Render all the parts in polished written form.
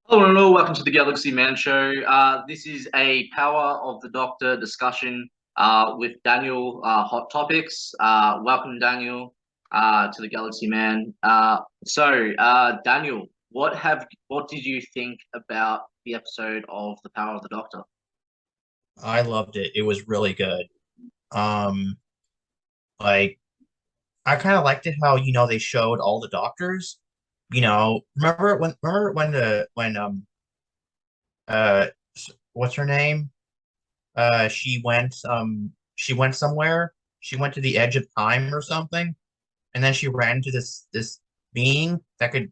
Hello and all, welcome to the Galaxy Man Show. This is a Power of the Doctor discussion with Daniel, Hot Topics. Welcome, Daniel, to the Galaxy Man. Daniel, what did you think about the episode of the Power of the Doctor? I loved it. It was really good. Um, like I kind of liked it how they showed all the doctors. Remember when the when uh what's her name? She went somewhere. She went to the edge of time or something, and then she ran into this being that could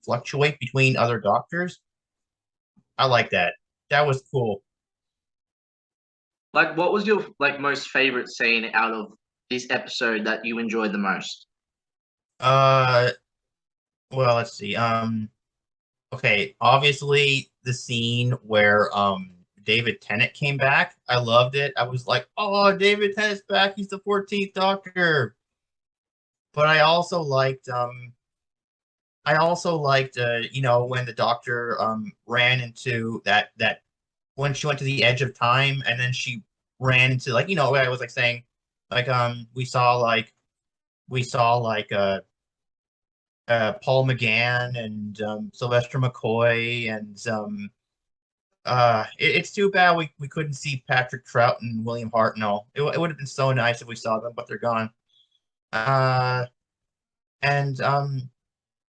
fluctuate between other doctors. I like that. That was cool. Like, what was your most favorite scene out of this episode that you enjoyed the most? Uh, well, let's see. Okay, obviously the scene where David Tennant came back, I loved it. I was like, "Oh, David Tennant's back. He's the 14th Doctor." But I also liked when the Doctor ran into that when she went to the edge of time and then she ran into what I was like saying we saw Paul McGann and Sylvester McCoy and it's too bad we couldn't see Patrick Trout and William Hartnell. It would have been so nice if we saw them, but they're gone. Uh, and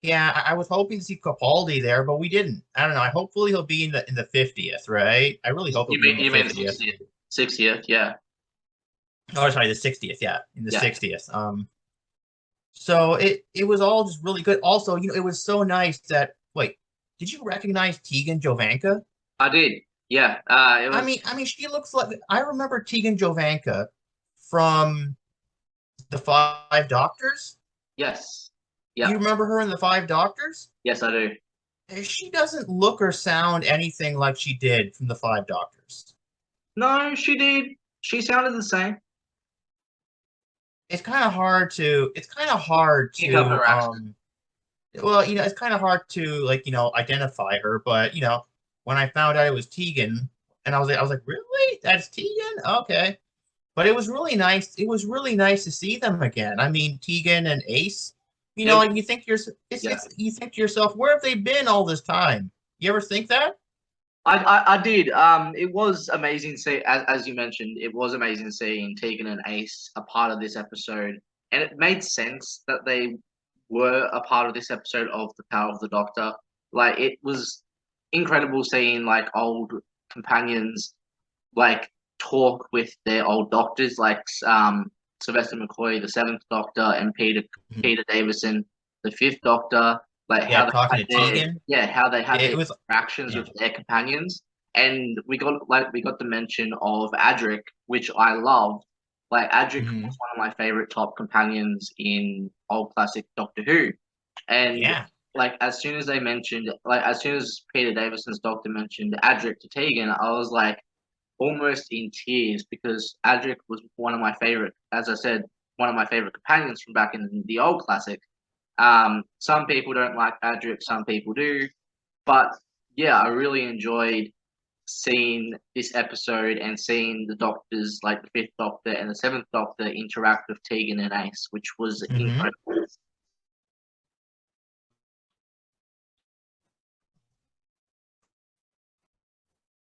yeah, I was hoping to see Capaldi there, but we didn't. I don't know. Hopefully he'll be in the 50th, right? I really hope he'll be in the You mean 50th. 60th? 60th, yeah, Oh, sorry, the 60th. Yeah, in the yeah. 60th. So it was all just really good. Also, it was so nice that wait, did you recognize Tegan Jovanka? I did. Yeah, it I was. mean, I mean, she looks like I remember Tegan Jovanka from the Five Doctors. Yes. You Yeah. remember her in the Five Doctors? Yes, I do. She doesn't look or sound anything like she did from the Five Doctors. No, she did. She sounded the same. Pick up her accent. Well, it's kind of hard to identify her, but when I found out it was Tegan, and I was like, really? That's Tegan? Okay. But it was really nice. It was really nice to see them again. I mean, Tegan and Ace. It, And yeah. you think to yourself, where have they been all this time? You ever think that? I did. It was amazing as you mentioned, it was amazing seeing Tegan and Ace a part of this episode. And it made sense that they were a part of this episode of The Power of the Doctor. Like, it was incredible seeing like old companions like talk with their old doctors, like Sylvester McCoy, the Seventh Doctor, and Mhm. Peter Davison, the Fifth Doctor. Like Yeah, how they talking had to Tegan. how they had It their was interactions yeah. with their companions, and we got the mention of Adric, which I loved. Like Adric was Mhm. one of my favorite top companions in old classic Doctor Who, and Yeah. like as soon as Peter Davison's Doctor mentioned Adric to Tegan, I was like almost in tears because Adric was one of my favorite, as I said, one of my favorite companions from back in the old classic. Some people don't like Adric, some people do, but yeah, I really enjoyed seeing this episode and seeing the Doctors, like the Fifth Doctor and the Seventh Doctor, interact with Tegan and Ace, which was Mhm. incredible.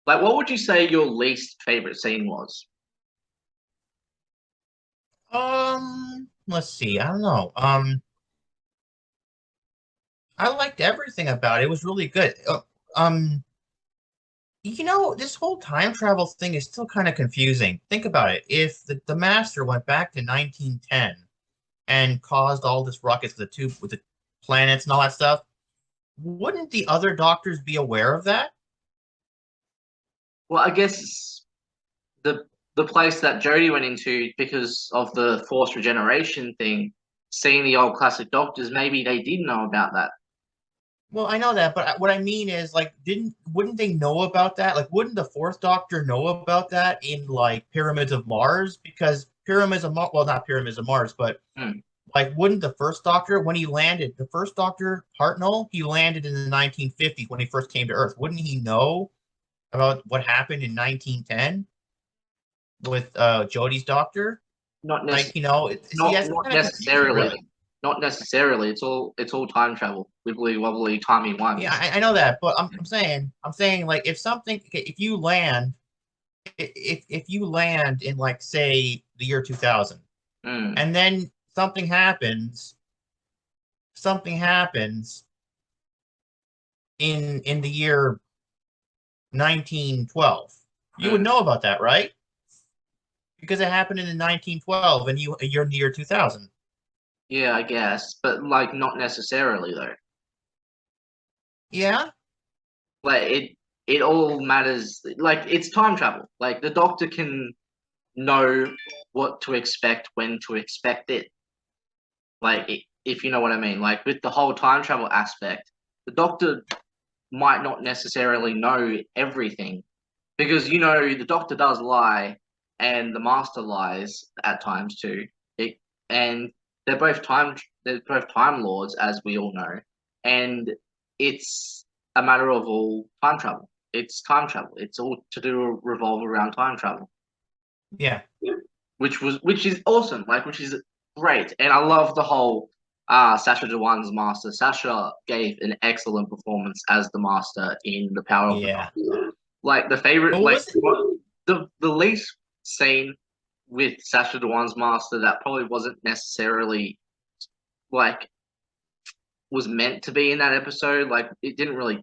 Like, what would you say your least favorite scene was? Let's see. I don't know. I liked everything about it. It was really good. Um, this whole time travel thing is still kind of confusing. Think about it. If the Master went back to 1910 and caused all this ruckus with the planets and all that stuff, wouldn't the other doctors be aware of that? Well, I guess the place that Jodie went into because of the forced regeneration thing, seeing the old classic doctors, maybe they did know about that. Well, I know that, but what I mean is, like, wouldn't they know about that? Like, wouldn't the Fourth Doctor know about that in like Pyramids of Mars? Because Pyramids of Mars, well, not Pyramids of Mars, but Hmm. Like, wouldn't the first Doctor, when he landed, the first Doctor, Hartnell, he landed in the 1950s when he first came to Earth. Wouldn't he know about what happened in 1910 with Jodie's Doctor? Not Like, necessarily. see, that's Not kind of confusing, necessarily. really. Not necessarily. It's all time travel. Wibbly wobbly timey Yeah, wimey. I know that, but I'm saying, like, if something, okay, if you land in, like, say, the year 2000, Mm, and then something happens in the year 1912, you would mm. know about that, right? Because it happened in 1912, and you're in the year 2000. Yeah, I guess, but like not necessarily though. Yeah, Like it all matters. Like it's time travel. Like the Doctor can know what to expect when to expect it. Like if you know what I mean. Like with the whole time travel aspect, the Doctor might not necessarily know everything because the Doctor does lie and the Master lies at times too. And they're both time lords, as we all know, and it's a matter of all time travel. It's time travel. It's all to do revolve around time travel, yeah, which is awesome. Like which is great, and I love the whole Sasha Dewan's Master. Sasha gave an excellent performance as the Master in The Power of the yeah. Doctor. Like the favorite, But like was it? the least scene with Sasha Dewan's Master that probably wasn't necessarily like was meant to be in that episode. Like it didn't really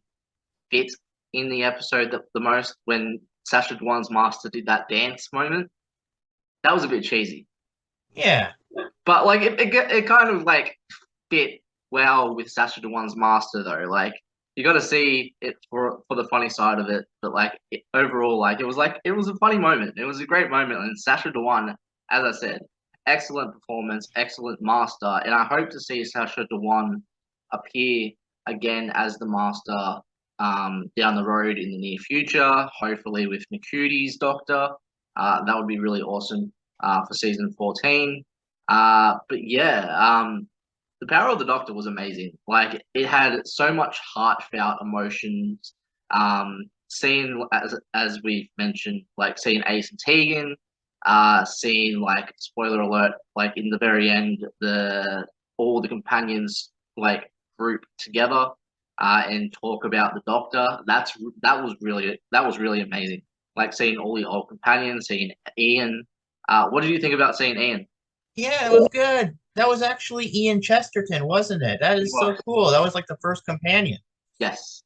fit in the episode the most when Sasha Dewan's Master did that dance moment. That was a bit cheesy, Yeah, but like it kind of like fit well with Sasha Dewan's Master though. Like you got to see it for the funny side of it, but overall, like it was a funny moment. It was a great moment, and Sasha Dewan, as I said, excellent performance, excellent Master, and I hope to see Sasha Dewan appear again as the Master down the road in the near future. Hopefully with Nakuti's Doctor, that would be really awesome for season 14. But yeah, the Power of the Doctor was amazing. Like it had so much heartfelt emotions. Seeing as we mentioned, like seeing Ace and Tegan, seeing like spoiler alert, like in the very end, the all the companions like group together and talk about the Doctor. That was really amazing. Like seeing all the old companions, seeing Ian. What did you think about seeing Ian? yeah, it was good. That was actually Ian Chesterton, wasn't it? That is so cool. That was like the first companion. Yes.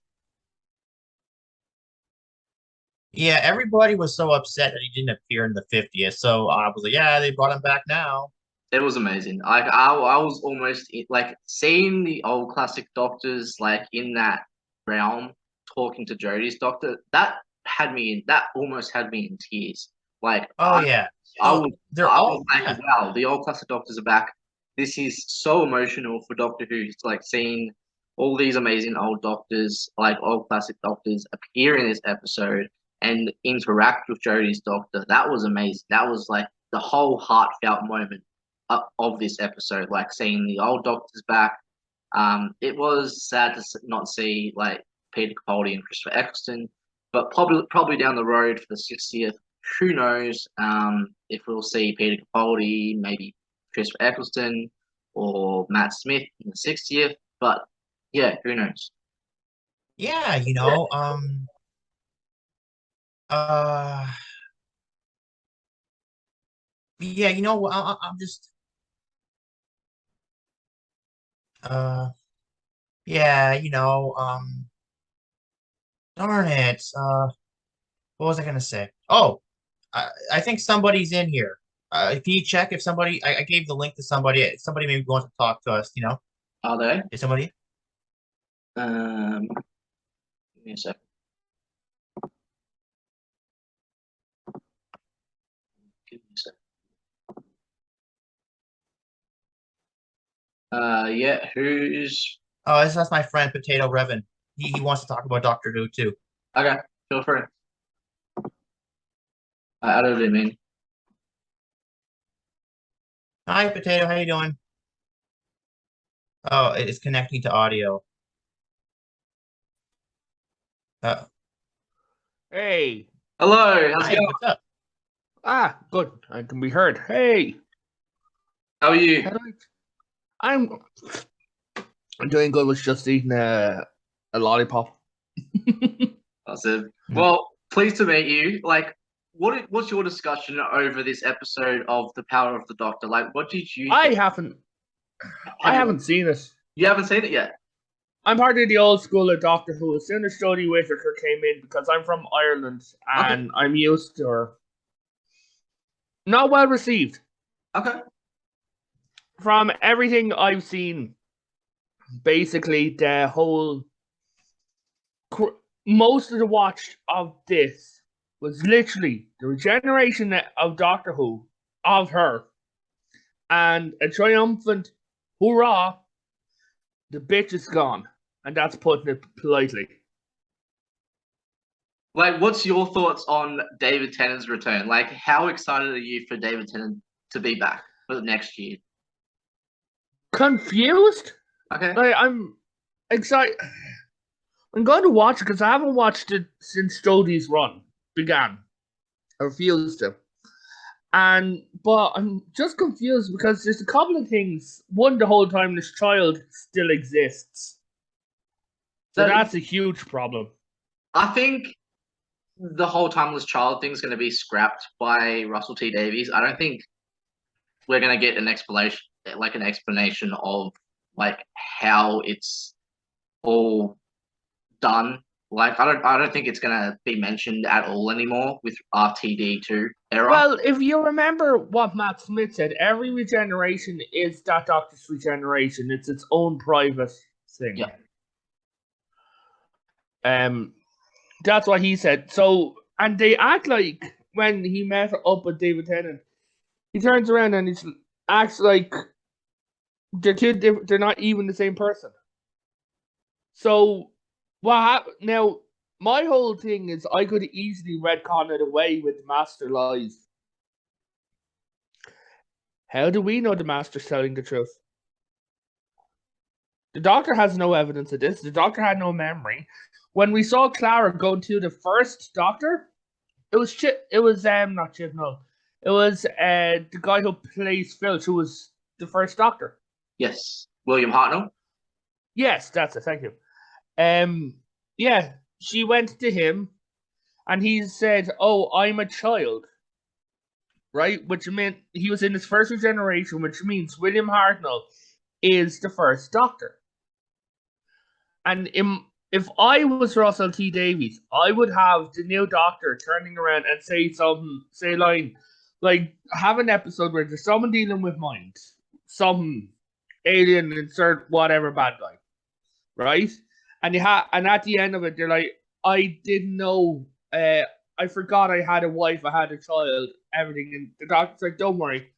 Yeah, everybody was so upset that he didn't appear in the 50th. So I was like, yeah, they brought him back now. It was amazing. Like I was almost like seeing the old classic doctors like in that realm talking to Jodie's doctor. That almost had me in tears. Like Oh yeah. I was They're I was all, like, yeah. wow, the old classic doctors are back. This is so emotional for Doctor Who. It's like seeing all these amazing old doctors, like old classic doctors, appear in this episode and interact with Jodie's doctor. That was amazing. That was like the whole heartfelt moment of this episode, like seeing the old doctors back. It was sad to not see like Peter Capaldi and Christopher Eccleston, but probably down the road for the 60th, who knows if we'll see Peter Capaldi, maybe Christopher Eccleston, or Matt Smith in the 60th. But yeah, who knows? Yeah, uh yeah, I'm just uh yeah, darn it. What was I gonna say? Oh, I think somebody's in here. Can you check if somebody? I gave the link to somebody. Somebody maybe wants to talk to us. Are they? Is somebody? Give me a second. Give me a second. Yeah, who's Oh, that's my friend Potato Revan. He wants to talk about Doctor Who too. okay? Feel free. I don't really mean. Hi, Potato. How you doing? Oh, it's connecting to audio. Uh, Hey. Hello, how's it Hi, going? what's up? Good. I can be heard. Hey. How are How you? do I'm I'm doing good. Was just eating a lollipop. That's it. Hmm. Well, pleased to meet you. Like, what's your discussion over this episode of The Power of the Doctor? Like, what did you I think? haven't I Have you haven't seen it. you haven't seen it yet? I'm part of the old school of Doctor Who. As soon as Jodie Whittaker came in, because I'm from Ireland Okay, and I'm used to her. Not well received. okay. From everything I've seen, basically the whole most of the watch of this was literally the regeneration of Doctor Who of her and a triumphant hurrah, the bitch is gone. And that's putting it politely. Like, what's your thoughts on David Tennant's return? Like, how excited are you for David Tennant to be back for the next year? Confused? Okay. Like, I'm excited. I'm going to watch it because I haven't watched it since Jodie's run began. I refused to. But I'm just confused because there's a couple of things. One, the whole time this child still exists. So So that's a huge problem. I think the whole timeless child thing is going to be scrapped by Russell T Davies. I don't think we're going to get an explanation of like how it's all done. Like I don't think it's going to be mentioned at all anymore with RTD2 era. Well, if you remember what Matt Smith said, every regeneration is that Doctor's regeneration. It's its own private thing. Yeah. That's what he said. So, and they act like when he met up with David Tennant, he turns around and he acts like they're not even the same person. So, what happened now? My whole thing is I could easily retcon it away with Master lies. How do we know the Master's telling the truth? The Doctor has no evidence of this. The Doctor had no memory. When we saw Clara go to the first Doctor, it was not Chibnall. It was the guy who plays Filch, who was the first Doctor. Yes, William Hartnell. Yes, that's it. Thank you. Yeah, she went to him, and he said, "Oh, I'm a child." Right, which meant he was in his first regeneration, which means William Hartnell is the first Doctor. And if I was Russell T Davies, I would have the new Doctor turning around and say a line, like have an episode where there's someone dealing with mind, some alien, insert whatever bad guy, right? And and at the end of it, they're like, I didn't know, I forgot I had a wife, I had a child, everything, and the Doctor's like, don't worry.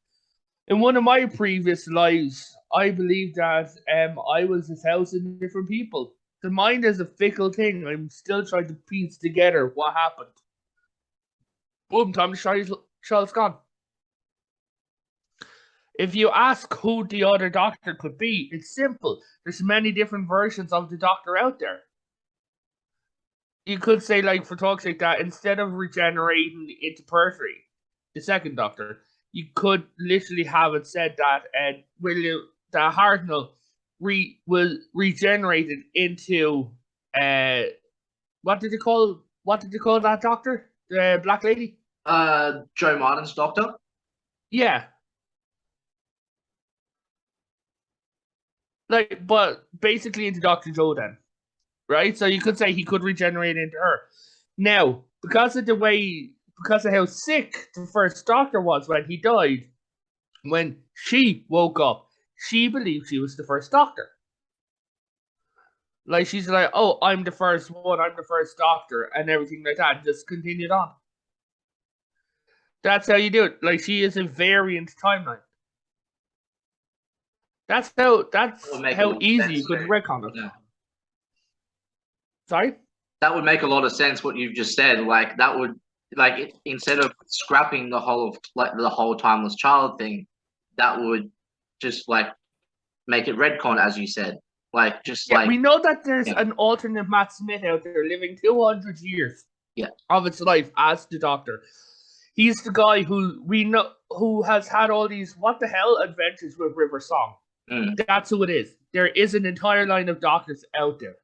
In one of my previous lives, I believe that I was 1,000 different people. The mind is a fickle thing. I'm still trying to piece together what happened. Boom, time the child's gone. If you ask who the other Doctor could be, it's simple. There's many different versions of the Doctor out there. You could say, like, for talk's sake, that instead of regenerating into Pertwee, the second Doctor, you could literally have it said that that Hartnell was regenerated into what did they call that Doctor? The Black Lady? Joe Martin's Doctor. Yeah. Like, but basically into Dr. Joe then. Right? So you could say he could regenerate into her. Now, because of how sick the first Doctor was when he died, when she woke up, she believed she was the first Doctor. Like, she's like, oh, I'm the first one, I'm the first Doctor, and everything like that, just continued on. That's how you do it. Like, she is a variant timeline. That's how easy you could retcon it. Yeah. Sorry? That would make a lot of sense what you've just said. Like that would instead of scrapping the whole timeless child thing, that would just like make it retcon, as you said. Like, just Yeah, like, we know that there's Yeah. an alternate Matt Smith out there living 200 years Yeah. of its life as the Doctor. He's the guy who we know who has had all these what the hell adventures with River Song. That's who it is. There is an entire line of Doctors out there.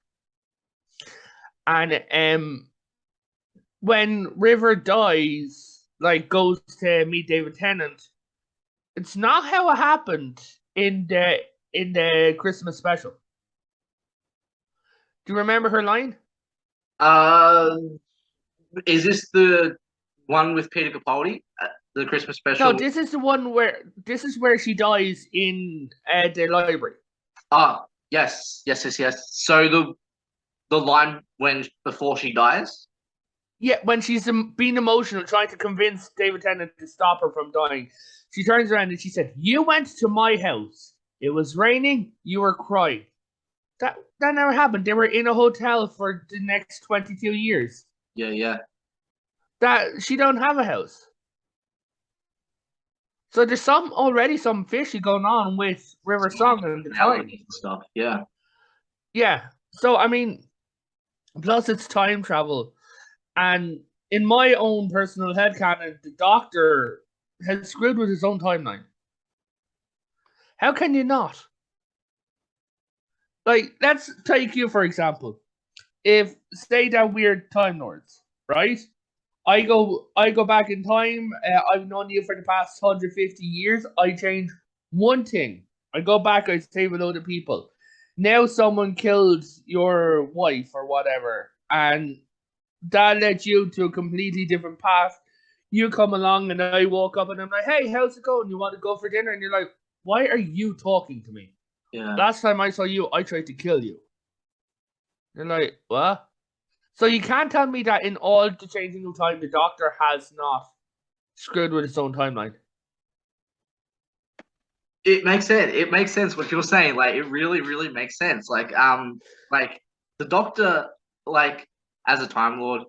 And when River dies, like goes to meet David Tennant, it's not how it happened in the Christmas special. Do you remember her line? is this the one with Peter Capaldi, the Christmas special? No, this is the one where she dies in the library. Yes. So the line before she dies. Yeah, when she's being emotional, trying to convince David Tennant to stop her from dying, she turns around and she said, "You went to my house. It was raining. You were crying." That never happened. They were in a hotel for the next 22 years. Yeah. That she don't have a house. So there's already some fishy going on with River Song and the time stuff. Yeah. Yeah. So I mean, plus it's time travel, and in my own personal headcanon, the Doctor has screwed with his own timeline. How can you not? Like, let's take you for example. If say that we're Time Lords, right? I go back in time. I've known you for the past 150 years. I change one thing. I go back. I save a load of people. Now someone killed your wife or whatever, and that led you to a completely different path. You come along, and I walk up, and I'm like, "Hey, how's it going? You want to go for dinner?" And you're like, "Why are you talking to me? Yeah. Last time I saw you, I tried to kill you." You're like, "What?" So you can't tell me that in all the changing of time, the Doctor has not screwed with his own timeline. It makes sense. It makes sense what you're saying. Like, it really, really makes sense. Like the Doctor, like, as a Time Lord,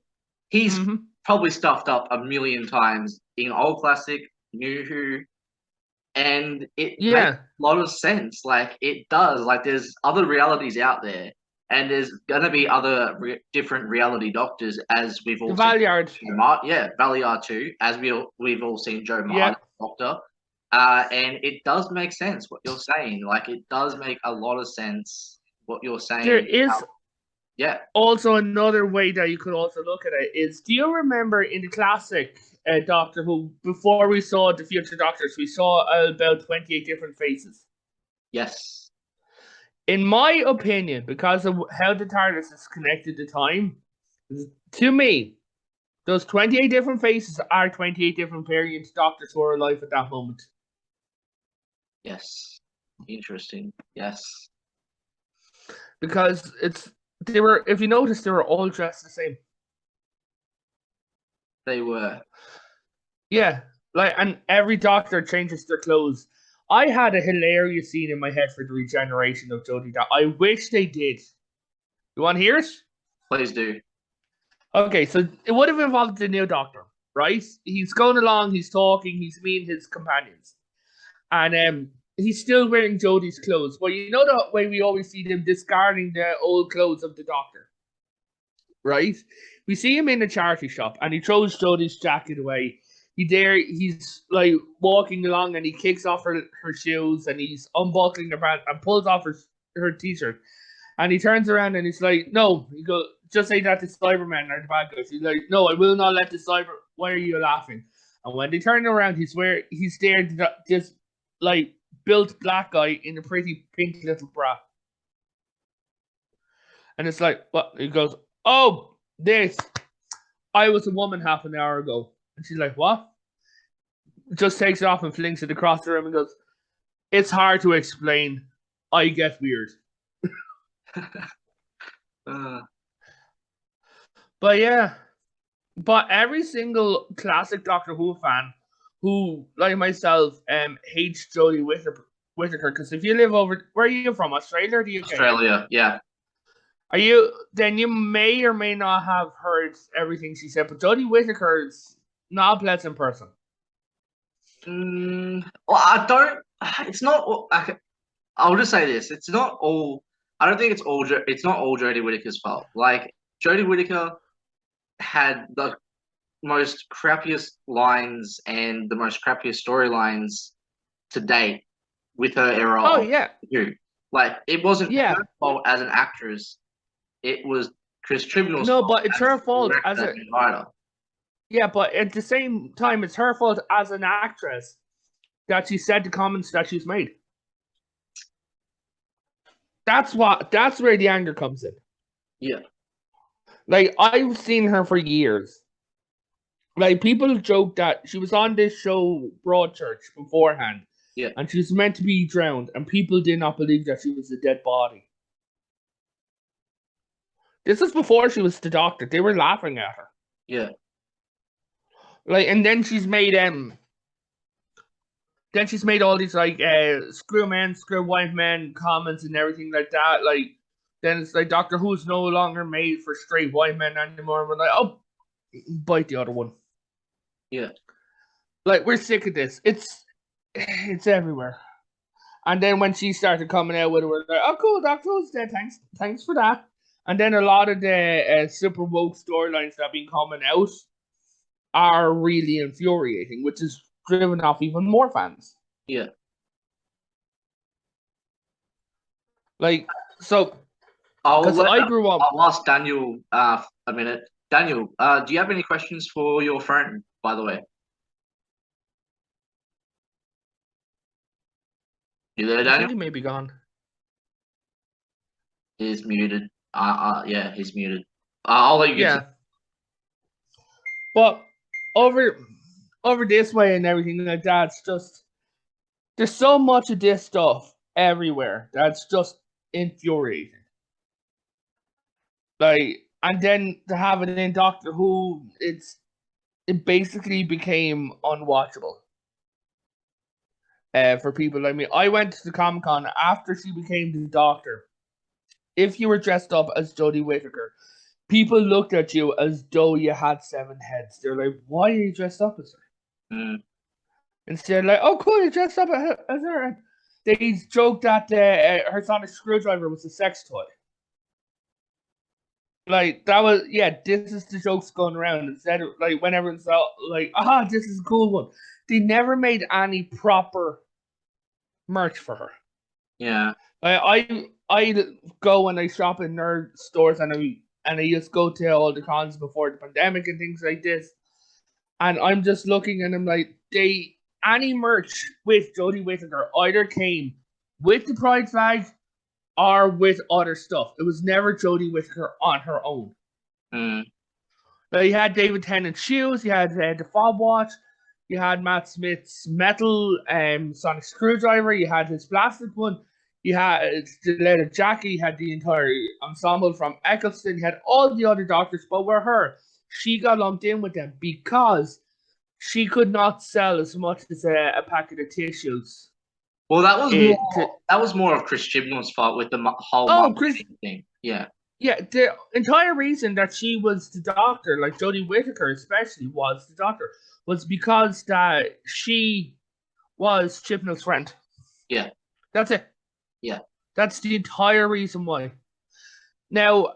he's probably stuffed up a million times in Old Classic, New Who, and it makes a lot of sense. Like, it does. Like, there's other realities out there, and there's gonna be other different reality Doctors, as we've all seen. Valeyard too, as we've all seen Joe Martin, Doctor. And it does make sense what you're saying. Like, it does make a lot of sense what you're saying. There is also another way that you could also look at it is, do you remember in the classic Doctor Who, before we saw the future Doctors, we saw about 28 different faces? Yes. In my opinion, because of how the TARDIS is connected to time, to me, those 28 different faces are 28 different variant Doctors who are alive at that moment. Yes. Interesting. Yes. Because if you notice, they were all dressed the same. They were. Yeah. And every Doctor changes their clothes. I had a hilarious scene in my head for the regeneration of Jodie that I wish they did. You want to hear it? Please do. Okay, so it would have involved the new Doctor, right? He's going along, he's talking, he's meeting his companions. And he's still wearing Jodie's clothes. Well, you know the way we always see them discarding the old clothes of the Doctor, right? We see him in a charity shop, and he throws Jodie's jacket away. He's like walking along, and he kicks off her shoes, and he's unbuckling her pants and pulls off her t-shirt. And he turns around and he's like, "No," he goes, "just say that to Cybermen or the bad guys." He's like, "No, I will not let the Cyber. Why are you laughing?" And when they turn around, he's there, this like built black guy in a pretty pink little bra. And it's like, what? He goes, "Oh, this. I was a woman half an hour ago." And she's like, "What?" Just takes it off and flings it across the room and goes, "It's hard to explain. I get weird." But yeah. But every single classic Doctor Who fan who, like myself, hates Jodie Whittaker, because if you live where are you from? Australia or the UK? Australia, yeah. Then you may or may not have heard everything she said, but Jodie Whittaker is not a pleasant person. Well, I don't. It's not. I'll just say this: it's not all. I don't think it's not all Jodie Whittaker's fault. Like Jodie Whittaker had the most crappiest lines and the most crappiest storylines to date with her era. Oh of yeah, you. Like it wasn't Yeah. her fault as an actress. It was Chris Chibnall's no, fault but it's her as fault director as a and writer. yeah, but at the same time, it's her fault as an actress that she said the comments that she's made. That's where the anger comes in. Yeah. Like, I've seen her for years. Like, people joke that she was on this show, Broadchurch, beforehand. Yeah. And she was meant to be drowned, and people did not believe that she was a dead body. This was before she was the doctor. They were laughing at her. Yeah. Like, and then she's made all these like screw men, screw white men comments and everything like that. Like, then it's like Doctor Who's no longer made for straight white men anymore. We're like, oh, bite the other one. Yeah. Like, we're sick of this. It's everywhere. And then when she started coming out with it, we're like, oh, cool, Doctor Who's dead. Thanks for that. And then a lot of the super woke storylines that have been coming out are really infuriating, which is driven off even more fans. Yeah. Like, so, I'll because I grew up. I'll ask Daniel a minute. Daniel, do you have any questions for your friend, by the way? You there, I Daniel? think he may be gone. He's muted. Yeah, he's muted. I'll let you get Yeah. But over this way and everything like that, it's just there's so much of this stuff everywhere that's just infuriating. Like, and then to have it in Doctor Who, it basically became unwatchable. For people like me, I went to the Comic-Con after she became the Doctor. If you were dressed up as Jodie Whittaker, people looked at you as though you had 7 heads. They're like, why are you dressed up as her? Instead, like, oh, cool, you dressed up as her. And they joked that her sonic screwdriver was a sex toy. Like, that was, yeah, this is the jokes going around. Instead of, like, when everyone's out, like, this is a cool one. They never made any proper merch for her. Yeah. I go and I shop in nerd stores and I just go to all the cons before the pandemic and things like this. And I'm just looking and I'm like, any merch with Jodie Whittaker either came with the Pride flag or with other stuff. It was never Jodie Whittaker on her own. Now, you had David Tennant's shoes, you had the fob watch, you had Matt Smith's metal sonic screwdriver, you had his plastic one, you had the leather jacket, you had the entire ensemble from Eccleston, you had all the other doctors, but with her, she got lumped in with them because she could not sell as much as a packet of tissues. Well, that was more of Chris Chibnall's fault with the whole marketing thing. Yeah. Yeah, the entire reason that she was the Doctor, like Jodie Whittaker especially was the Doctor, was because that she was Chibnall's friend. Yeah. That's it. Yeah. That's the entire reason why. Now,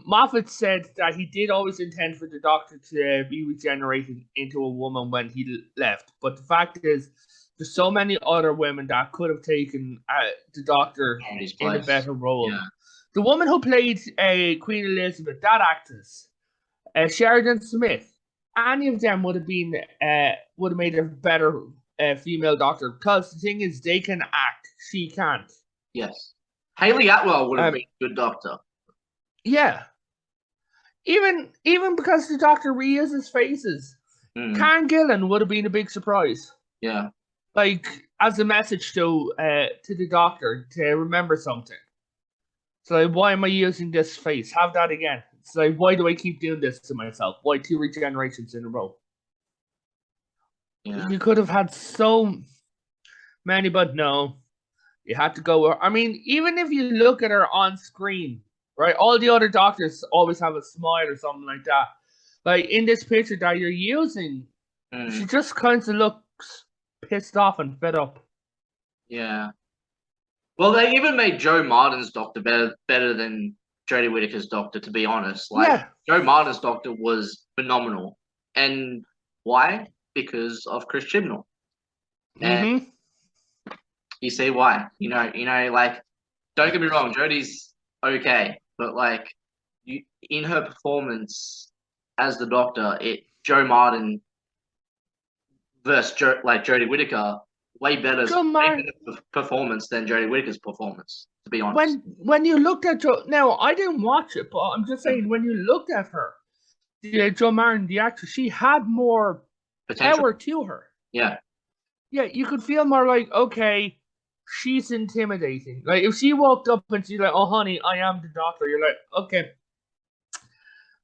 Moffat said that he did always intend for the Doctor to be regenerated into a woman when he left. But the fact is, there's so many other women that could have taken the Doctor in a better role. Yeah. The woman who played Queen Elizabeth, that actress, Sheridan Smith, any of them would have made a better female Doctor, because the thing is, they can act, she can't. Yes. Hayley Atwell would have been a good Doctor. Yeah. Even because the Doctor reuses faces, Karen Gillan would have been a big surprise. Yeah. Like, as a message to the Doctor to remember something. It's like, why am I using this face? Have that again. It's like, why do I keep doing this to myself? Why 2 regenerations in a row? Yeah. You could have had so many, but no. You had to go. I mean, even if you look at her on screen, right? All the other Doctors always have a smile or something like that. Like, in this picture that you're using, she just kind of looks pissed off and fed up. Yeah. Well, they even made Joe Martin's Doctor better than Jodie Whittaker's Doctor, to be honest. Like, Yeah. Joe Martin's Doctor was phenomenal. And why? Because of Chris Chibnall. And Mm-hmm. you see why. Like, don't get me wrong, Jodie's okay, but like in her performance as the Doctor, Joe Martin versus Jodie Whittaker, way better performance than Jodie Whittaker's performance, to be honest. When you looked at Joe, now I didn't watch it, but I'm just saying when you looked at her, Joe Martin, the actress, she had more Potential. power to her. Yeah. Yeah, you could feel more like, okay, she's intimidating. Like if she walked up and she's like, "Oh, honey, I am the Doctor," you're like, okay,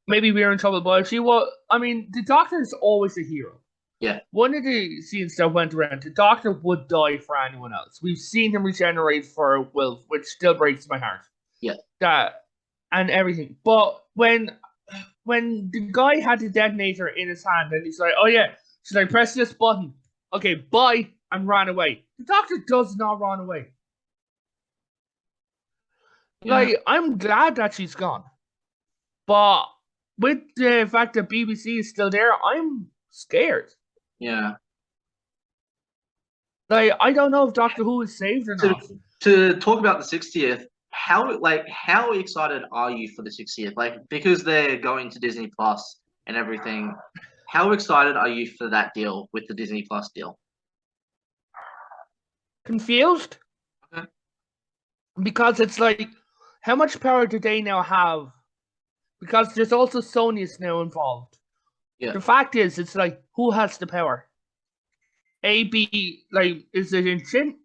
maybe we're in trouble. But if she was, I mean, the Doctor is always a hero. Yeah. One of the scenes that went around, the Doctor would die for anyone else. We've seen him regenerate for Wilf, which still breaks my heart. Yeah. That and everything. But when the guy had the detonator in his hand and he's like, "Oh yeah," she's like, "Press this button." Okay, bye, and ran away. The Doctor does not run away. Yeah. Like, I'm glad that she's gone. But with the fact that BBC is still there, I'm scared. Yeah. Like, I don't know if Doctor Who is saved or not. To talk about the 60th, how excited are you for the 60th? Like, because they're going to Disney Plus and everything, how excited are you for that deal with the Disney Plus deal? Confused? Okay. Because it's like, how much power do they now have? Because there's also Sony's now involved. Yeah. The fact is, it's like, who has the power? Like, is it in Shin?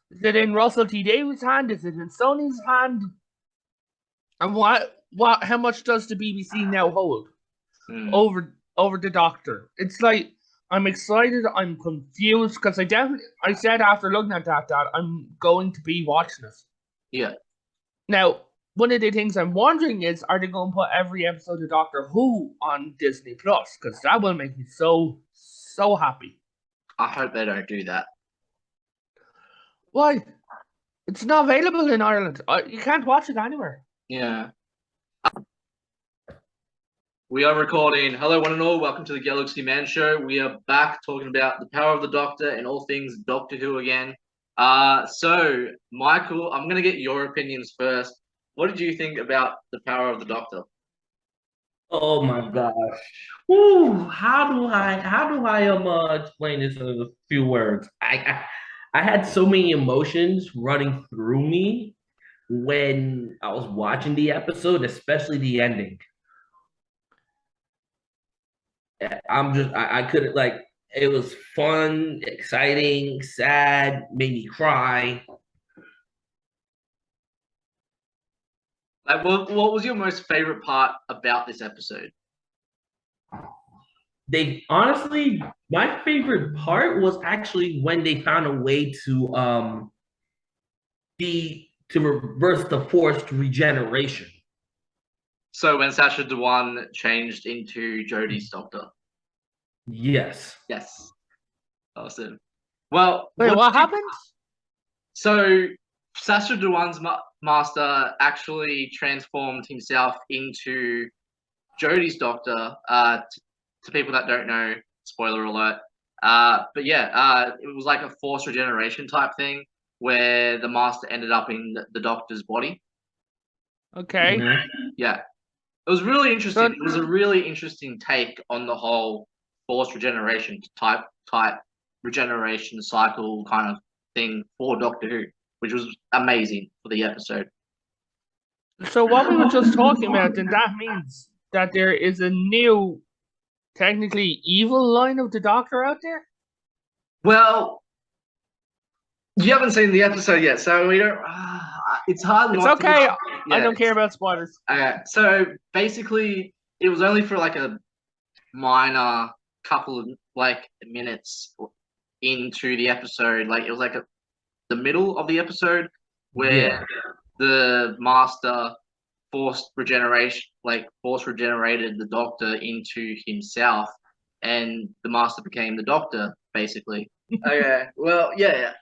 Is it in Russell T Davies' hand? Is it in Sony's hand? And how much does the BBC now hold over the Doctor? It's like, I'm excited, I'm confused, because I said after looking at that I'm going to be watching it. Yeah. Now, one of the things I'm wondering is, are they going to put every episode of Doctor Who on Disney Plus? Because that will make me so happy. I hope they don't do that. Why? It's not available in Ireland. You can't watch it anywhere. Yeah. We are recording. Hello, one and all. Welcome to the Galaxy Man Show. We are back talking about the power of the Doctor and all things Doctor Who again. So, Michael, I'm going to get your opinions first. What did you think about the power of the Doctor? Oh my gosh. Woo, how do I explain this in a few words? I had so many emotions running through me when I was watching the episode, especially the ending. I couldn't, like, it was fun, exciting, sad, made me cry. Like, what was your most favorite part about this episode? They honestly, my favorite part was actually when they found a way to reverse the forced regeneration. So when Sacha Dhawan changed into Jodie's Doctor. Yes. Yes. Awesome. Well, wait, what happened? So Sacha Dhawan's master actually transformed himself into Jodie's Doctor. To people that don't know, spoiler alert. But yeah, it was like a forced regeneration type thing where the master ended up in the Doctor's body. Okay. Mm-hmm. Yeah. It was really interesting. It was a really interesting take on the whole forced regeneration type regeneration cycle kind of thing for Doctor Who, which was amazing for the episode. So what we were just talking about, then that means that there is a new, technically evil line of the Doctor out there? Well, you haven't seen the episode yet, so we don't. It's hard. It's okay. I don't care about spoilers. So basically, it was only for like a minor couple of like minutes into the episode. Like it was like the middle of the episode where the master forced regenerated the Doctor into himself, and the master became the Doctor basically. Okay. Well, yeah.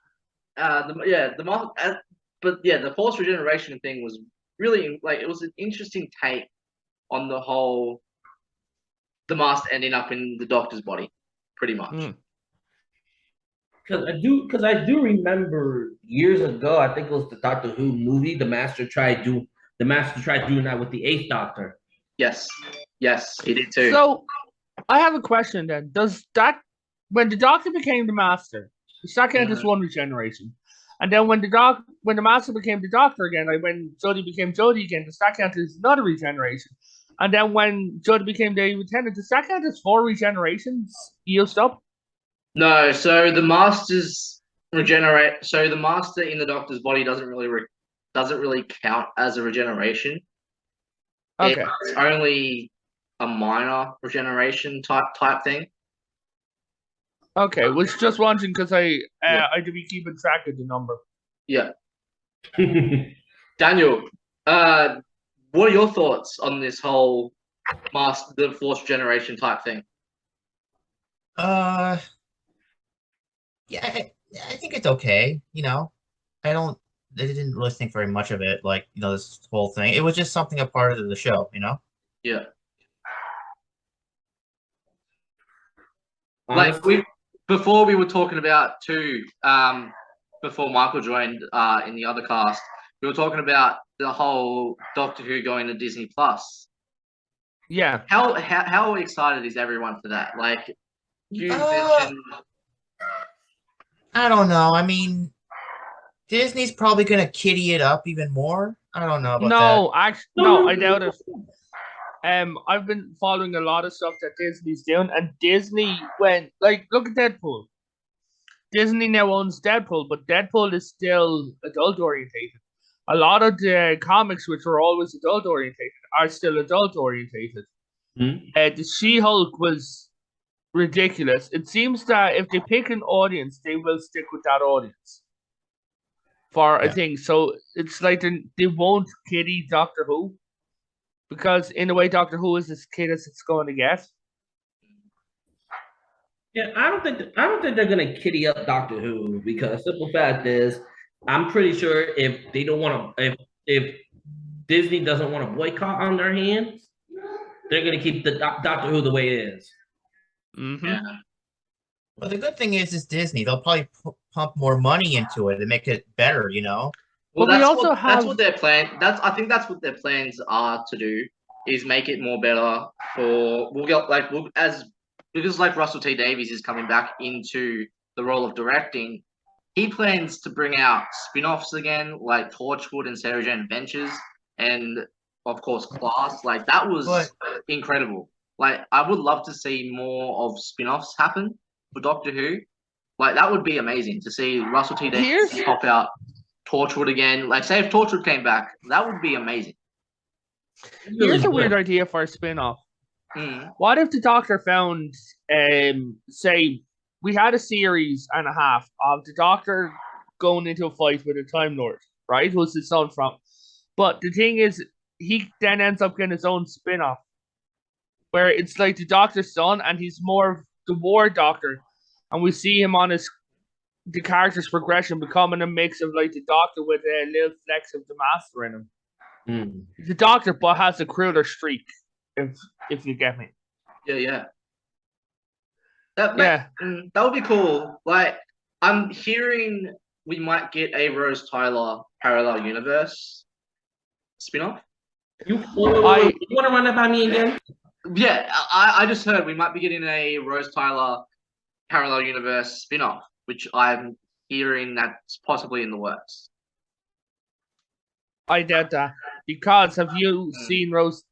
but yeah, the forced regeneration thing was really like it was an interesting take on the whole the mask ending up in the Doctor's body, pretty much. Mm. Because I do remember years ago, I think it was the Doctor Who movie, the Master tried doing that with the Eighth Doctor. Yes, he did too. So, I have a question then. Does that, when the Doctor became the Master, does that count as one regeneration? And then when the Master became the Doctor again, like when Jodie became Jodie again, does that count as another regeneration? And then when Jodie became the Lieutenant, does that count as 4 regenerations used up? No, so the Master's regenerate. So the Master in the Doctor's body doesn't really count as a regeneration. Okay. It's only a minor regeneration type thing. Okay, was just wondering because I do be keeping track of the number. Yeah. Daniel, what are your thoughts on this whole the forced regeneration type thing? Yeah, I think it's okay. I didn't really think very much of it. Like, this whole thing. It was just something a part of the show. Yeah. Honestly, Like before we were talking about too, before Michael joined in the other cast, we were talking about the whole Doctor Who going to Disney Plus. Yeah. How excited is everyone for that? Like you mentioned, I don't know. I mean, Disney's probably gonna kitty it up even more. I don't know about that. No, I doubt it. I've been following a lot of stuff that Disney's doing, and Disney went look at Deadpool. Disney now owns Deadpool, but Deadpool is still adult orientated. A lot of the comics, which were always adult orientated, are still adult orientated. The She-Hulk was ridiculous. It seems that if they pick an audience, they will stick with that audience for a thing. So it's like they won't kiddie Doctor Who, because in a way, Doctor Who is as kid as it's going to get. yeah, I don't think they're gonna kitty up Doctor Who, because simple fact is, I'm pretty sure if they don't want to, if Disney doesn't want a boycott on their hands, they're gonna keep the Doctor Who the way it is. Mm-hmm. yeah. Well, the good thing is Disney. They'll probably pump more money into it and make it better. Well, But we also that's what their plan. I think that's what their plans are to do, is make it more better for because Russell T Davies is coming back into the role of directing. He plans to bring out spin-offs again, like Torchwood and Sarah Jane Adventures, and of course Class. Like that was incredible. Like I would love to see more of spin-offs happen for Doctor Who. Like that would be amazing to see Russell T Davies pop out Torchwood again. Like say if Torchwood came back, that would be amazing. Here's a weird idea for a spin-off. What if the Doctor found, say, we had a series and a half of the Doctor going into a fight with a Time Lord, right? Who's his son from? But the thing is, he then ends up getting his own spin-off, where it's like the Doctor's son, and he's more of the War Doctor, and we see him on the character's progression becoming a mix of like the Doctor with a little flecks of the Master in him. The Doctor, but has a crueler streak, if you get me. Yeah. That would be cool. Like I'm hearing we might get a Rose Tyler parallel universe spin-off. You want to run that by me again? Yeah, I just heard we might be getting a Rose Tyler parallel universe spin-off, which I'm hearing that's possibly in the works. I doubt that, because have you seen Rose,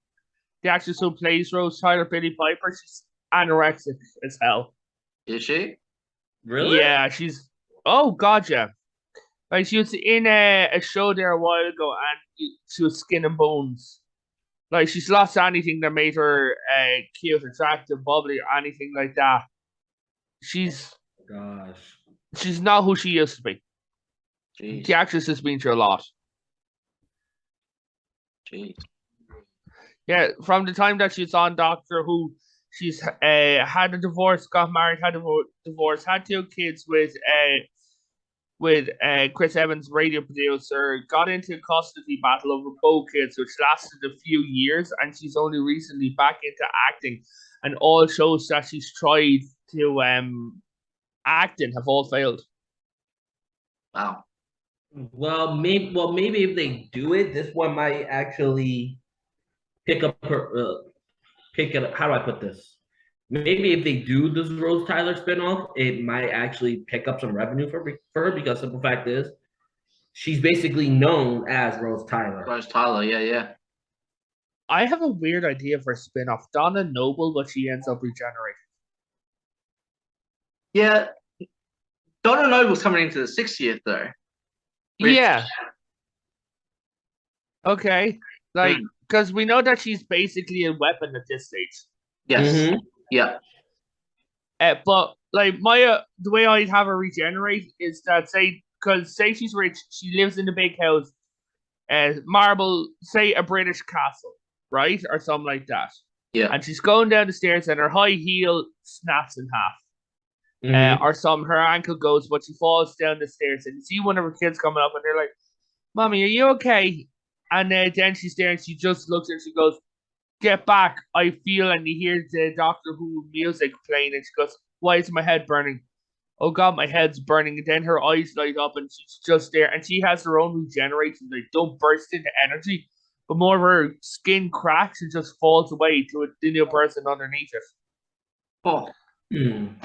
the actress who plays Rose Tyler, Billie Piper? She's anorexic as hell. Is she? Really? Yeah, she's. Oh God, yeah. Like she was in a show there a while ago, and she was skin and bones. Like she's lost anything that made her cute, attractive, bubbly, or anything like that. She's not who she used to be. Jeez. The actress has been through a lot. Jeez. Yeah, from the time that she's on Doctor Who, she's had a divorce, got married, had a divorce, had 2 kids with with Chris Evans, radio producer, got into a custody battle over both kids, which lasted a few years, and she's only recently back into acting. And all shows that she's tried to act in have all failed. Wow. Well, maybe if they do it, this one might actually pick up her. Pick it up. How do I put this? Maybe if they do this Rose Tyler spinoff, it might actually pick up some revenue for her, because simple fact is, she's basically known as Rose Tyler. Rose Tyler, yeah. I have a weird idea for a spin-off. Donna Noble, but she ends up regenerating. Yeah. Donna Noble's coming into the 60th, though. Which- Yeah. Okay. Like, because we know that she's basically a weapon at this stage. Yes. Mhm. Yeah. But like the way I'd have her regenerate is that say she's rich, she lives in a big house, marble, say a British castle, right, or something like that. Yeah. And she's going down the stairs, and her high heel snaps in half, Mhm. or her ankle goes, but she falls down the stairs, and you see one of her kids coming up, and they're like, "Mommy, are you okay?" And then she's there, and she just looks and she goes, "Get back, I feel," and you hear the Doctor Who music playing, and she goes, "Why is my head burning?" "Oh God, my head's burning." And then her eyes light up, and she's just there, and she has her own regeneration. They don't burst into energy, but more of her skin cracks and just falls away to the new person underneath it. Oh, Hmm.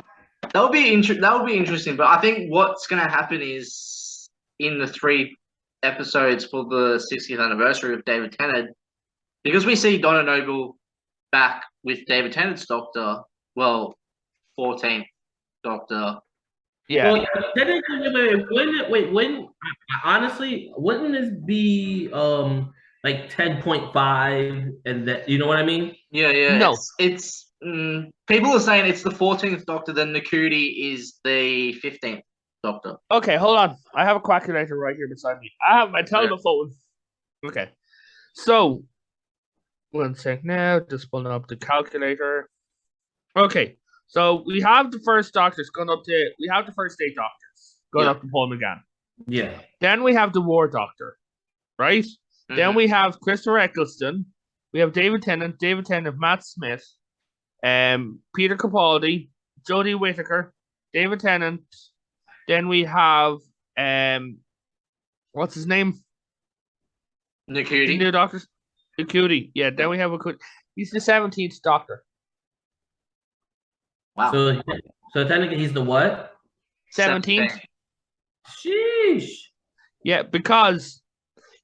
that would be interesting. But I think what's going to happen is in the 3 episodes for the 60th anniversary of David Tennant, because we see Donna Noble back with David Tennant's Doctor, well, 14th Doctor. Yeah. Well, technically, when honestly, wouldn't this be like 10.5, and that, you know what I mean? Yeah. No. It's people are saying it's the 14th Doctor, then Nakuti is the 15th Doctor. Okay, hold on. I have a calculator right here beside me. I have my telephone. Okay. So, 1 sec now. Just pulling up the calculator. Okay. So, we have the first Doctors going up to... We have the first 8 Doctors going up to Paul McGann. Yeah. Then we have the War Doctor, right? Then we have Christopher Eccleston. We have David Tennant, Matt Smith, Peter Capaldi, Jodie Whittaker, David Tennant. Then we have what's his name? The Nakuti. new Doctor, Nakuti. Yeah. Then we have he's the 17th Doctor. Wow. So technically, he's the what? 17th. Sheesh. Yeah, because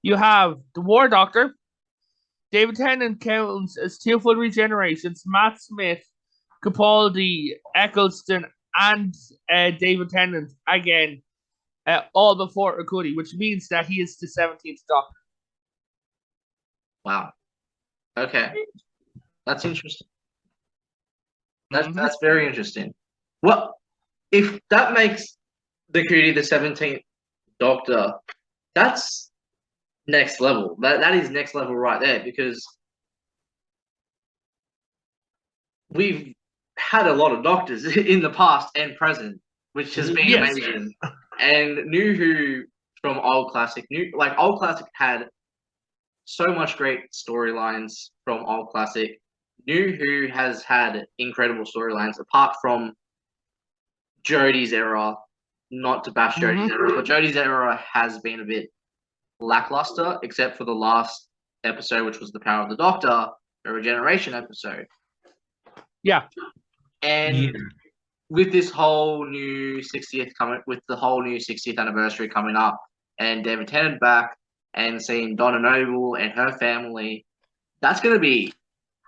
you have the War Doctor, David Tennant counts as 2 full regenerations, Matt Smith, Capaldi, Eccleston, and David Tennant again, all before Nakuti, which means that he is the 17th Doctor. Wow. Okay. That's interesting. That's very interesting. Well, if that makes Nakuti the 17th Doctor, that's next level. That is next level right there, because we've had a lot of Doctors in the past and present, which has been amazing. And New Who from Old Classic, Old Classic had so much great storylines from Old Classic. New Who has had incredible storylines, apart from Jodie's era. Not to bash Jodie's era, but Jodie's era has been a bit lackluster, except for the last episode, which was The Power of the Doctor, a regeneration episode. Yeah. And with this whole new 60th anniversary coming up, and David Tennant back, and seeing Donna Noble and her family, that's going to be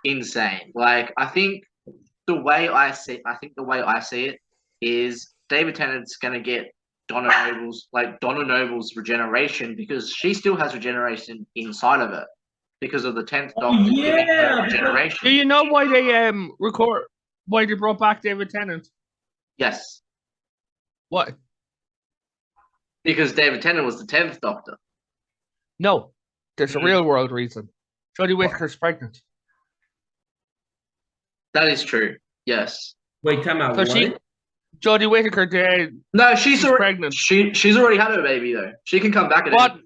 insane. I think the way I see it is David Tennant's going to get Donna Noble's regeneration, because she still has regeneration inside of it because of the 10th Doctor giving her regeneration. Do you know why they why they brought back David Tennant? Yes. What? Because David Tennant was the 10th Doctor. No, there's a real world reason. Jodie Whittaker's pregnant. That is true. Yes. Wait, time out. So Jodie Whittaker did. No, She's already pregnant. She's already had her baby though. She can come back at But any.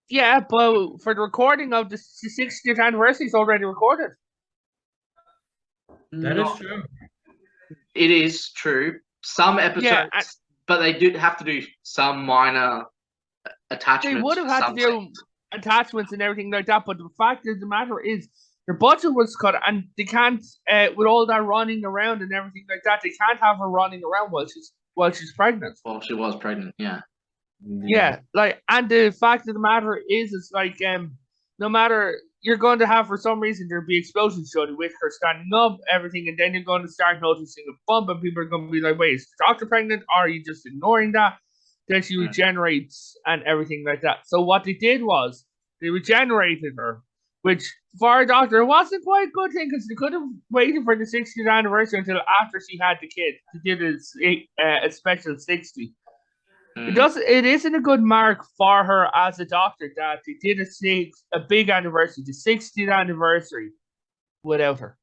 yeah, but for the recording of the 60th anniversary, it's already recorded. That is true. It is true. Some episodes, Yeah, but they did have to do some minor attachments. They would have for had some to do scenes. attachments and everything like that, but the fact of the matter is, their budget was cut, and they can't, with all that running around and everything like that, they can't have her running around while she's pregnant. Well, she was pregnant. Yeah. Yeah, like, and the fact of the matter is, it's like, no matter, you're going to have, for some reason, there'll be explosions showing with her standing up, everything, and then you're going to start noticing a bump, and people are going to be like, wait, is the doctor pregnant? Or are you just ignoring that? Then she regenerates and everything like that. So what they did was, they regenerated her, which, for a doctor, wasn't quite a good thing, because they could have waited for the 60th anniversary until after she had the kid. They did a special 60. It isn't a good mark for her as a doctor that they did a big anniversary, the 60th anniversary, without her.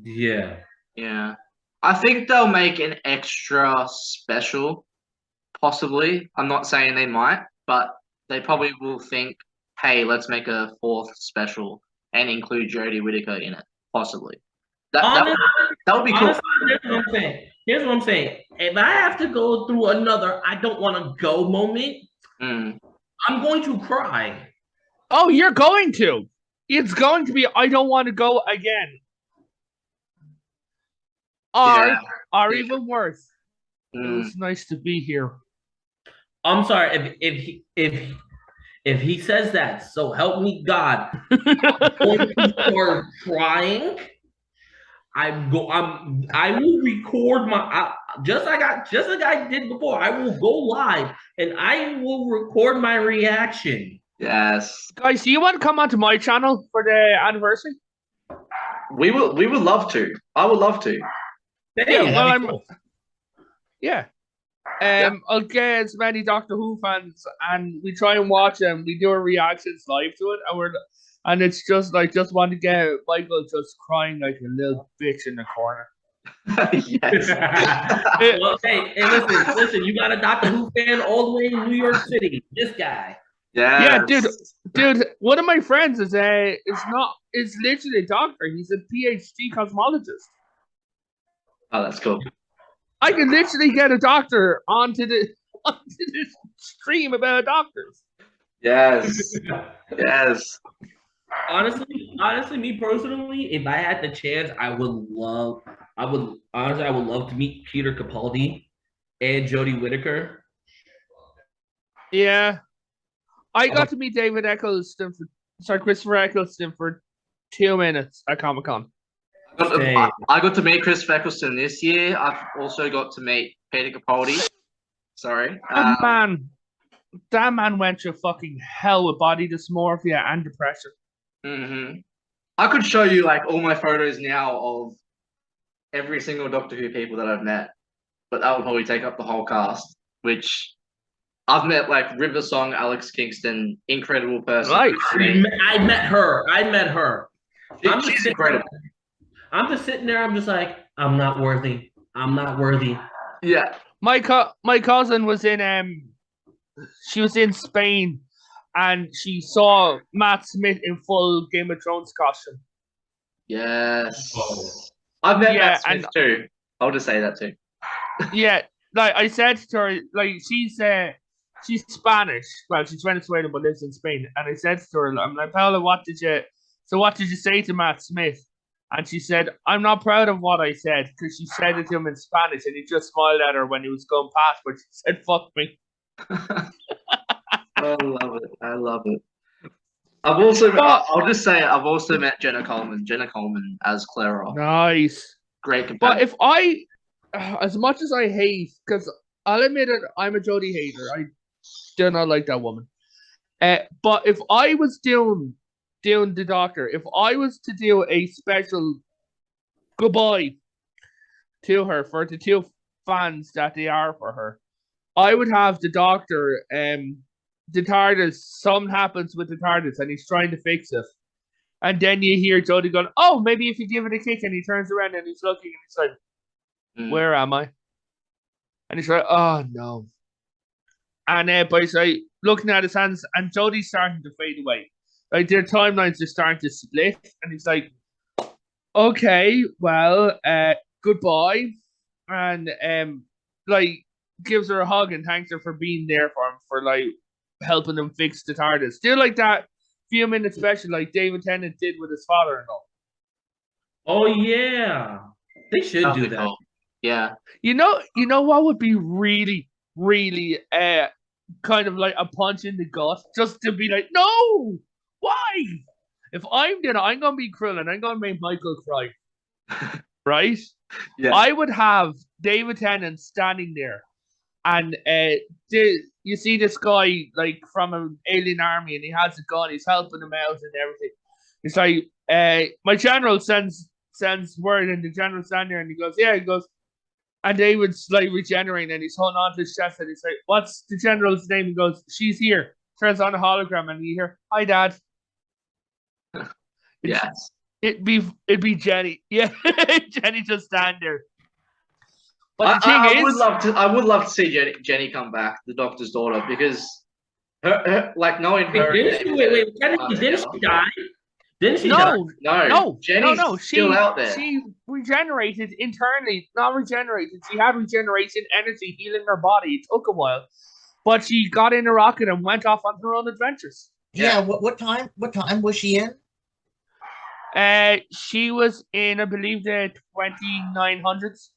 Yeah. Yeah. I think they'll make an extra special, possibly. I'm not saying they might, but they probably will think, hey, let's make a 4th special and include Jodie Whittaker in it, possibly. That would be cool. Honestly, here's what I'm saying. If I have to go through another I don't want to go moment, I'm going to cry. Oh, you're going to. It's going to be, I don't want to go again. Or even worse. It was nice to be here. I'm sorry if he says that, so help me God, I'm going to start crying. I will record just like I did before. I will go live and I will record my reaction. Yes. Guys, do you want to come onto my channel for the anniversary? We would love to. I would love to. Yeah, I'll get as many Doctor Who fans, and we try and watch them. We do our reactions live to it, and it's just want to get Michael just crying like a little bitch in the corner. Yes. Well, hey, listen, you got a Doctor Who fan all the way in New York City. This guy. Yes. Yeah, dude. One of my friends is literally a doctor. He's a PhD cosmologist. Oh, that's cool. I can literally get a doctor onto the stream about doctors. Yes. Yes. Honestly, me personally, if I had the chance, I would love to meet Peter Capaldi and Jodie Whittaker. Yeah. I got to meet Christopher Eccleston for 2 minutes at Comic-Con. I got to meet Chris Eccleston this year. I've also got to meet Peter Capaldi. Sorry. That man went through fucking hell with body dysmorphia and depression. I could show you like all my photos now of every single Doctor Who people that I've met, but that would probably take up the whole cast, which I've met like River Song, Alex Kingston, incredible person. Right. I met her. She's incredible. I'm just sitting there. I'm just like, I'm not worthy. Yeah. My cousin was in she was in Spain, and she saw Matt Smith in full Game of Thrones costume. Yes. I've met Matt Smith too. I'll just say that too. Yeah, like I said to her, like she's Spanish. Well, she's Venezuelan but lives in Spain. And I said to her, I'm like, Paula, what did you say to Matt Smith? And she said, I'm not proud of what I said, because she said it to him in Spanish, and he just smiled at her when he was going past, but she said, fuck me. I love it. I'll just say I've also met Jenna Coleman as Clara. Nice. Great companion. But if as much as I hate, because I'll admit it, I'm a Jodie hater. I do not like that woman. But if I was doing the Doctor, if I was to do a special goodbye to her for the 2 fans that they are for her, I would have the Doctor, the TARDIS, something happens with the TARDIS and he's trying to fix it. And then you hear Jodie going, oh, maybe if you give it a kick, and he turns around and he's looking and he's like, where am I? And he's like, oh no. And but he's like looking at his hands, and Jodie's starting to fade away. Like their timelines are starting to split, and he's like, okay, well, goodbye. And like gives her a hug and thanks her for being there for him, for like helping him fix the TARDIS. Still like that few minutes special like David Tennant did with his father-in-law. Oh yeah, they should That'd do be that. cool. Yeah. You know what would be really, really kind of like a punch in the gut? Just to be like, no! Why? If I'm dinner, I'm gonna be cruel and I'm gonna make Michael cry. Right? Yeah. I would have David Tennant standing there, and you see this guy like from an alien army, and he has a gun. He's helping him out and everything. He's like, my general sends word, and the general standing there, and he goes, yeah, he goes, and David's like regenerating, and he's holding on to his chest, and he's like, what's the general's name? He goes, she's here. Turns on a hologram, and you hear, hi, Dad. Yes. It'd be Jenny. Yeah, Jenny just stand there. But the I thing would is, love to see Jenny come back, the Doctor's daughter, because her like knowing her. Wait, didn't she die? Didn't she die? no, Jenny's still out there. She regenerated internally, not regenerated. She had regeneration energy healing her body. It took a while, but she got in a rocket and went off on her own adventures. Yeah. What time was she in? She was in, I believe, the 2900s.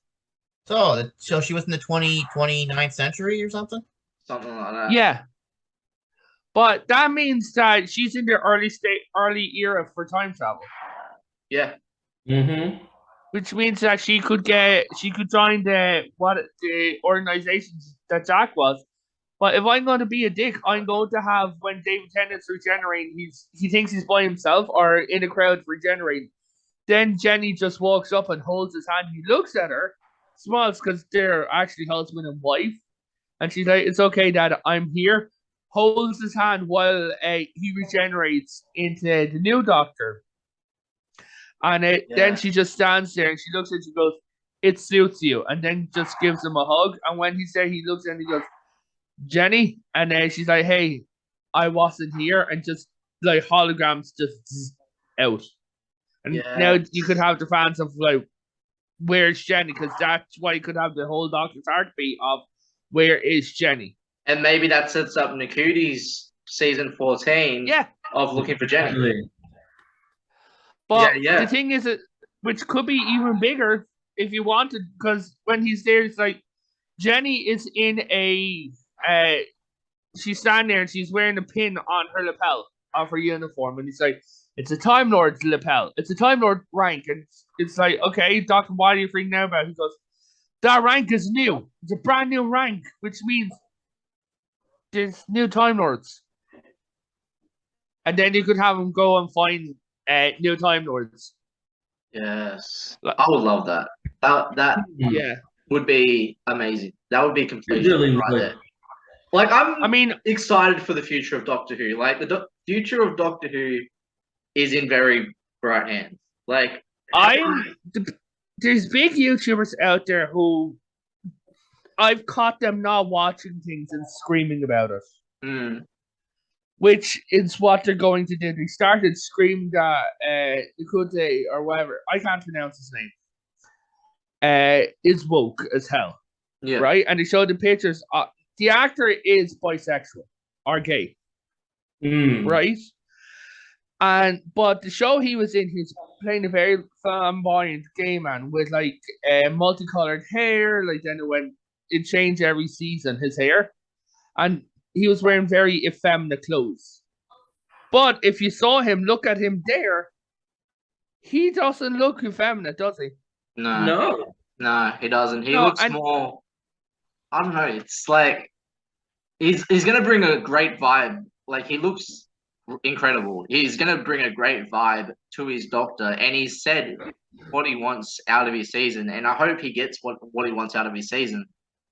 So she was in the 29th century or something? Something like that. Yeah. But that means that she's in the early era for time travel. Yeah. Mm-hmm. Which means that she could join the organizations that Jack was. But if I'm going to be a dick, I'm going to have, when David Tennant's regenerating, he thinks he's by himself or in a crowd regenerating. Then Jenny just walks up and holds his hand. He looks at her, smiles because they're actually husband and wife, and she's like, "It's okay, Dad, I'm here." Holds his hand while he regenerates into the new Doctor, and then she just stands there and she looks at him and goes, "It suits you," and then just gives him a hug. And when he's there, he looks at him and he goes, "Jenny," and she's like, "Hey, I wasn't here," and just like holograms just out. And now you could have the fans of like, where's Jenny? Because that's why you could have the whole Doctor's heartbeat of where is Jenny? And maybe that sets up Nakuti's season 14 of looking for Jenny. Really? But the thing is, which could be even bigger if you wanted, because when he's there, it's like Jenny is in she's standing there and she's wearing a pin on her lapel of her uniform, and he's like, it's a Time Lord's lapel. It's a Time Lord rank. And it's like, okay, Doctor, why are you freaking out about it? He goes, that rank is new. It's a brand new rank, which means there's new Time Lords. And then you could have him go and find new Time Lords. Yes. I would love that. That would be amazing. That would be completely really right there. Like, I'm excited for the future of Doctor Who. Like, the future of Doctor Who is in very bright hands. Like, there's big YouTubers out there who I've caught them not watching things and screaming about it. Mm. Which is what they're going to do. They started screaming that Nikute or whatever, I can't pronounce his name, is woke as hell. Yeah. Right? And they showed the pictures. The actor is bisexual or gay. Right? But the show he was in, he's playing a very flamboyant gay man with like multicolored hair. Like then it changed every season, his hair. And he was wearing very effeminate clothes. But if you saw him, look at him there, he doesn't look effeminate, does he? No, he doesn't. He looks more, I don't know, it's like he's gonna bring a great vibe. Like, he looks incredible. He's gonna bring a great vibe to his Doctor, and he said what he wants out of his season, and I hope he gets what he wants out of his season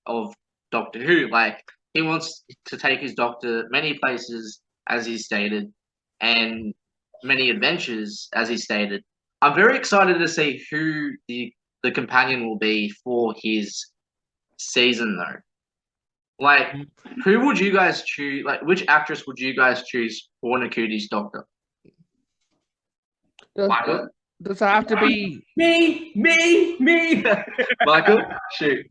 of Doctor Who. Like, he wants to take his Doctor many places, as he stated, and many adventures, as he stated. I'm very excited to see who the companion will be for his season though. Like, who would you guys choose? Like, which actress would you guys choose for Nakuti's Doctor? Michael? Does it have to be Me. Michael? Shoot.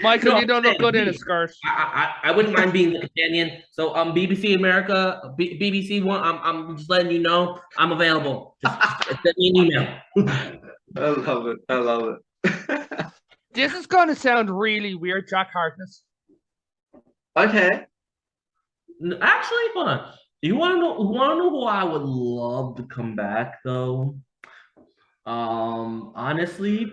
Michael? No, You don't look good in a me. skirt. I wouldn't mind being the companion. So BBC America, BBC One. I'm just letting you know I'm available. Just send me an email. I love it. I love it. This is going to sound really weird, Jack Harkness. Okay. Actually, hold on. You want to know? Who I would love to come back though? Honestly,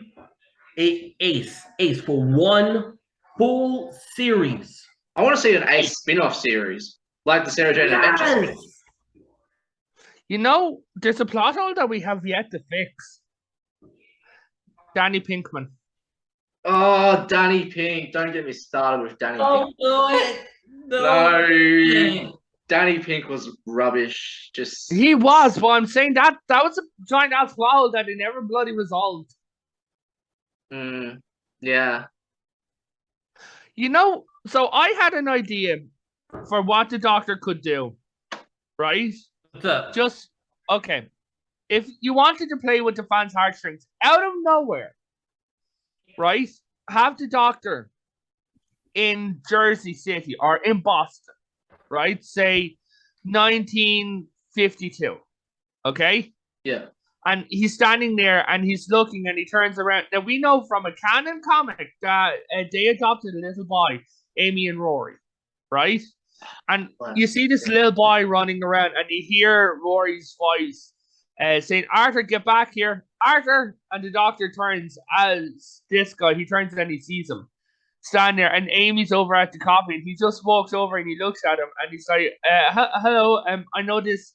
Ace for one full series. I want to see an Ace spin-off series, like the Sarah Jane Adventures. Yes! You know, there's a plot hole that we have yet to fix. Danny Pinkman. Oh, Danny Pink. Don't get me started with Danny Pink. Do it. No. Danny Pink was rubbish. Just He was, but I'm saying that was a giant ass plot hole that he never bloody resolved. yeah. You know, so I had an idea for what the Doctor could do, right? What's up? Just, okay. If you wanted to play with the fans' heartstrings, out of nowhere, right? Have the Doctor in Jersey City or in Boston, right? Say 1952, okay? Yeah. And he's standing there and he's looking and he turns around. Now, we know from a canon comic that they adopted a little boy, Amy and Rory, right? And you see this little boy running around and you hear Rory's voice saying, Arthur, get back here. Arthur! And the Doctor turns as this guy. He turns and he sees him stand there. And Amy's over at the coffee and he just walks over and he looks at him and he's like, hello, I know this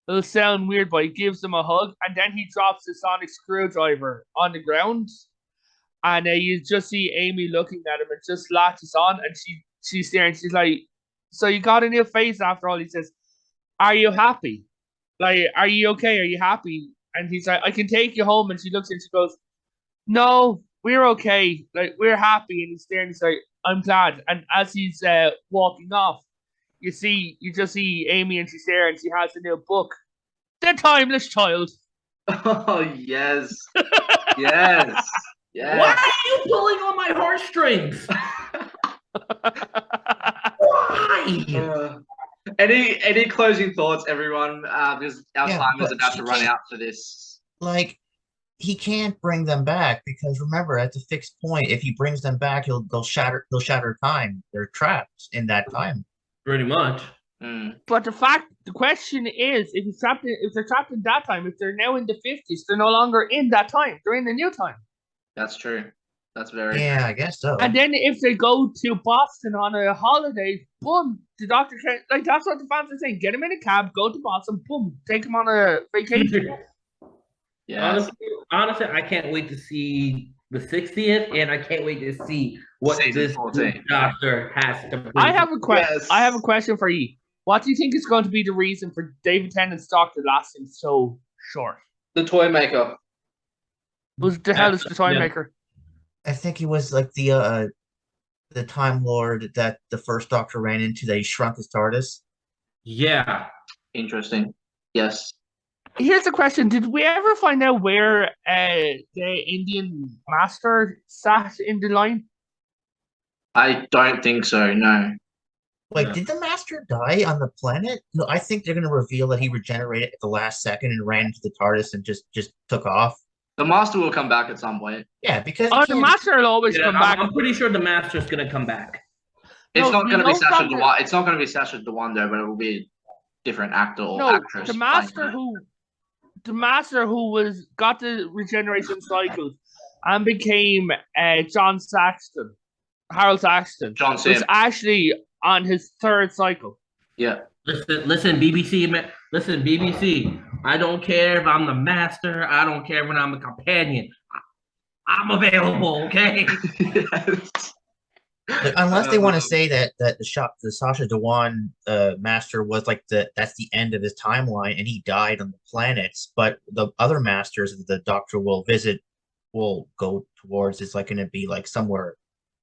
will sound weird, but he gives him a hug, and then he drops the sonic screwdriver on the ground, and you just see Amy looking at him and just latches on, and she's there, and she's like, so you got a new face after all. He says, are you happy? Like, are you okay? Are you happy? And he's like, I can take you home. And she looks and she goes, no, we're okay. Like, we're happy. And he's there and he's like, I'm glad. And as he's walking off, you just see Amy and she's there and she has a new book, The Timeless Child. Oh, yes. Yes. Yes. Why are you pulling on my heartstrings? Why? Any closing thoughts, everyone? Because our time is but about to he run can't- out for this. Like, he can't bring them back because remember, at the fixed point, if he brings them back, they'll shatter time. They're trapped in that time. Pretty much. But the question is, if they're trapped in that time, if they're now in the 50s, they're no longer in that time. They're in the new time. That's true. That's very Yeah, I guess so. And then if they go to Boston on a holiday, boom, the Doctor can't. Like, that's what the fans are saying. Get him in a cab, go to Boston, boom, take him on a vacation. Yeah. Honestly, I can't wait to see the 60th, and I can't wait to see what Season this 14. Doctor has to bring. I have a question. Yes. I have a question for you. What do you think is going to be the reason for David Tennant's Doctor lasting so short? The toy maker. Who the hell is the Toy Yeah. Maker? I think he was like the Time Lord that the first Doctor ran into. That he shrunk his TARDIS. Yeah. Interesting. Yes. Here's the question: did we ever find out where the Indian Master sat in the line? I don't think so. No. Like, Yeah. did the Master die on the planet? No, I think they're gonna reveal that he regenerated at the last second and ran into the TARDIS and just took off. The Master will come back at some point. Yeah, because Oh, he the can't- Master will always Yeah, come back. I'm pretty sure the Master's gonna come back. It's No, not we going to be know Sasha Doctor- Dewan. It's not going to be Sasha Dewan though, but it will be a different actor or No, actress. the playing Master her. who got the regeneration cycles and became John Saxton, Harold Saxton, John was Sim. actually on his third cycle. Yeah. Listen, BBC. Listen, BBC. I don't care if I'm the Master. I don't care when I'm a companion. I'm available. Okay. Yes. Like, unless they want to Um, say that the Sasha Dewan Master was like that's the end of his timeline and he died on the planets, but the other Masters that the Doctor will visit will go towards is like going to be like somewhere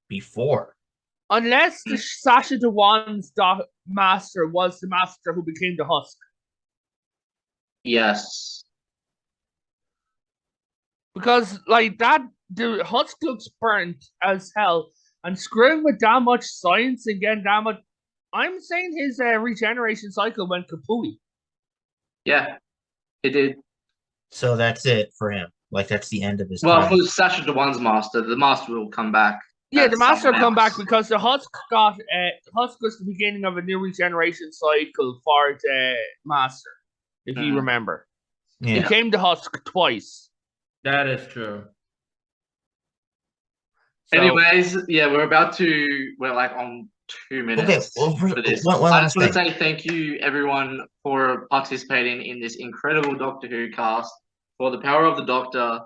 before. Unless the Sasha Dewan's master was the master who became the Husk. Yes. Because, like, the Husk looks burnt as hell. And screwing with that much science and getting that much. I'm saying his regeneration cycle went kapooey. Yeah, it did. So that's it for him. Like, that's the end of his Well, time. for Sasha Dewan's master, the master will come back. Yeah, as the master will someone come back else. because the Husk was the beginning of a new regeneration cycle for the master, if you remember. He Yeah. became the Husk twice. That is true. So, Anyways, yeah, we're like on 2 minutes well, for this. one I last just want to thing. say thank you, everyone, for participating in this incredible Doctor Who cast for the Power of the Doctor.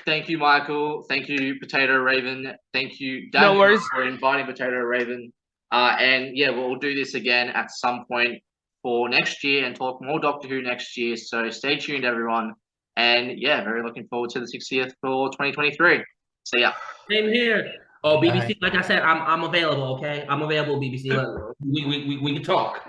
Thank you, Michael. Thank you, Potato Raven. Thank you, Daniel, No worries. for inviting Potato Raven. And yeah, we'll do this again at some point for next year and talk more Doctor Who next year. So stay tuned, everyone. And yeah, very looking forward to the 60th for 2023. See ya. Same here. Oh, BBC, Alright. like I said, I'm available, okay? I'm available, BBC. We can talk.